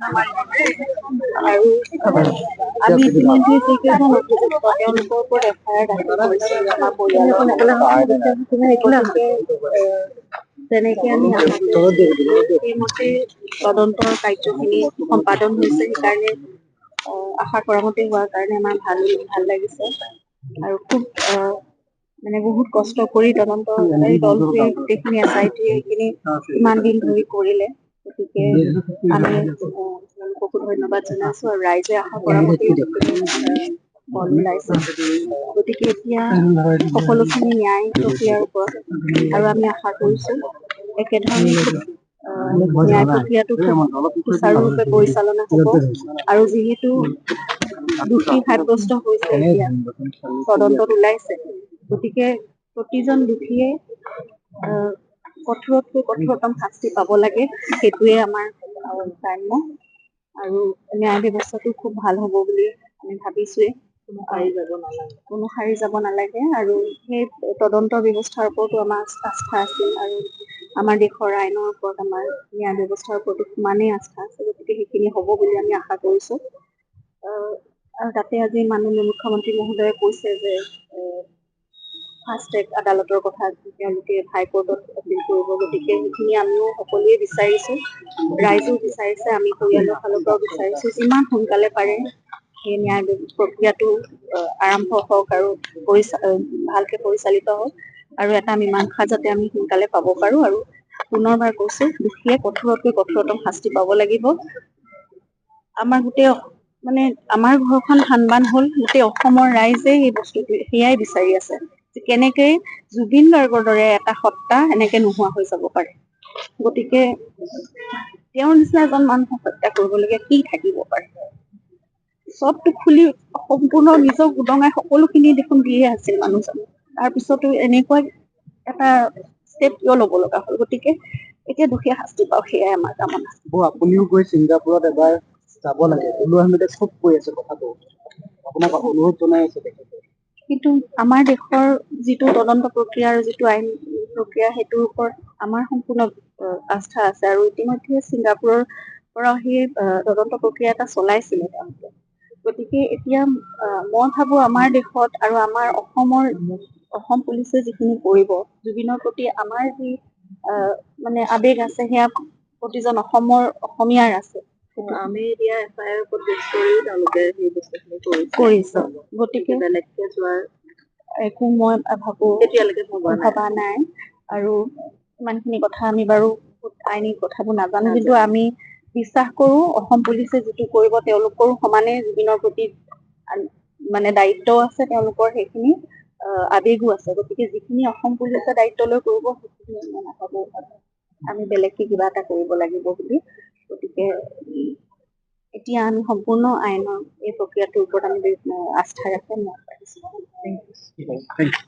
আৰু আমি ইতিমধ্যে যিকেইজন অভিযুক্ত তেওঁলোকৰ ওপৰত এফআইআৰ দাখিল কৰিছে আমাৰ পৰিয়ালৰ তেনেকে আমি আশা কৰিছো সেইমতে তদন্তৰ কাৰ্যখিনি সম্পাদন হৈছে সেইকাৰণে আশা কৰা মতে হোৱাৰ কাৰণে আমাৰ ভাল লাগিছে আৰু খুব মানে বহুত কষ্ট কৰি তদন্তকাৰী দলটোৱে গোটেইখিনি SIT এইখিনি ইমান দিন ধৰি কৰিলে গতিকে আমি তেওঁলোককো ধন্যবাদ জনাইছো আৰু ৰাইজে আশা কৰা মতে ফল ওলাইছে গতিকে এতিয়া সকলোখিনি ন্যায় প্ৰক্ৰিয়াৰ ওপৰত আৰু আমি আশা কৰিছো একেধৰণে ন্যায় প্ৰক্ৰিয়াটো সুচাৰুৰূপে পৰিচালনা হ'ব আৰু যিহেতু দোষী সাব্যস্ত হৈছে এতিয়া তদন্তত ওলাইছে গতিকে প্ৰতিজন দোষীয়ে কঠোৰতকৈ কঠোৰতম শাস্তি পাব লাগে সেইটোৱে আমাৰ কাম্য আৰু ন্যায় ব্যৱস্থাটো খুব ভাল হ'ব বুলি আমি ভাবিছোৱে কোনো সাৰি যাব নালাগে আৰু সেই তদন্ত ব্যৱস্থাৰ ওপৰতো আমাৰ আস্থা আছিল আৰু আমাৰ দেশৰ আইনৰ ওপৰত আমাৰ ন্যায় ব্যৱস্থাৰ ওপৰতো সমানেই আস্থা আছে গতিকে সেইখিনি হ'ব বুলি আমি আশা কৰিছো আৰু তাতে আজি মাননীয় মুখ্যমন্ত্ৰী মহোদয়ে কৈছে যে ফাষ্ট ট্ৰেক আদালতৰ কথা তেওঁলোকে হাইকোৰ্টত এপিল কৰিব গতিকে সেইখিনি আমিও সকলোৱে বিচাৰিছো ৰাইজেও বিচাৰিছে আমি পৰিয়ালৰ ফালৰ পৰাও বিচাৰিছো যিমান সোনকালে পাৰে সেই ন্যায় প্ৰক্ৰিয়াটো আৰম্ভ হওক আৰু ভালকে পৰিচালিত হওক আৰু এটা মীমাংসা যাতে আমি সোনকালে পাব পাৰো আৰু পুনৰবাৰ কৈছো দোষীয়ে কঠোৰতকৈ কঠোৰতম শাস্তি পাব লাগিব আমাৰ গোটেই মানে আমাৰ ঘৰখন সানবান হল গোটেই অসমৰ ৰাইজে এই বস্তুটো সেয়াই বিচাৰি আছে যে কেনেকে জুবিন গাৰ্গৰ দৰে এটা সত্তা এনেকে নোহোৱা হৈ যাব পাৰে গতিকে তেওঁৰ নিচিনা এজন মানুহক হত্যা কৰিবলগীয়া কি থাকিব পাৰে চবটো খুলি সম্পূৰ্ণ নিজক উদঙাই সকলোখিনি দেখোন দিয়ে আছিল মানুহজনে তাৰপিছতো এনেকুৱা এটা ষ্টেপ কিয় ল'ব লগা হ'ল গতিকে এতিয়া দুখীয়া শাস্তি পাওক সেয়াই আমাৰ কামনা আপুনিও গৈ ছিংগাপুৰত এবাৰ যাব লাগে ওলো আহমেদে খুব কৈ আছে কথাটো আপোনাক অনুৰোধ জনাই আছে তেখেতে কিন্তু আমাৰ দেশৰ যিটো তদন্ত প্ৰক্ৰিয়া আৰু যিটো আইন প্ৰক্ৰিয়া সেইটোৰ ওপৰত আমাৰ সম্পূৰ্ণ আস্থা আছে আৰু ইতিমধ্যে ছিংগাপুৰৰ পৰা সেই তদন্ত প্ৰক্ৰিয়া এটা চলাইছিলে তেওঁলোকে গতিকে এতিয়া মই ভাবো আমাৰ দেশত আৰু আমাৰ অসম পুলিচে যিখিনি কৰিব জুবিনৰ প্ৰতি আমাৰ যি মানে আবেগ আছে সেয়া প্ৰতিজন অসমীয়াৰ আছে আমি এতিয়া এফআইআৰ বেছ কৰিও তেওঁলোকে সেই বস্তুখিনি কৰিছে গতিকে বেলেগকে যোৱাৰ একো মই ভাবো এতিয়ালৈকে ভবা নাই আৰু ইমানখিনি কথা আমি বাৰু আইনী কথাবোৰ নাজানো কিন্তু আমি বিশ্বাস কৰো অসম পুলিচে যিটো কৰিব তেওঁলোকৰো সমানে জুবিনৰ প্ৰতি মানে দায়িত্বও আছে তেওঁলোকৰ সেইখিনি আবেগো আছে গতিকে যিখিনি অসম পুলিচে দায়িত্ব লৈ কৰিব সেইখিনি মই নাভাবো আমি বেলেগকে কিবা এটা কৰিব লাগিব বুলি গতিকে এতিয়া আমি সম্পূৰ্ণ আইনৰ এই প্ৰক্ৰিয়াটোৰ ওপৰত আমি আস্থা ৰাখি আগবাঢ়িছো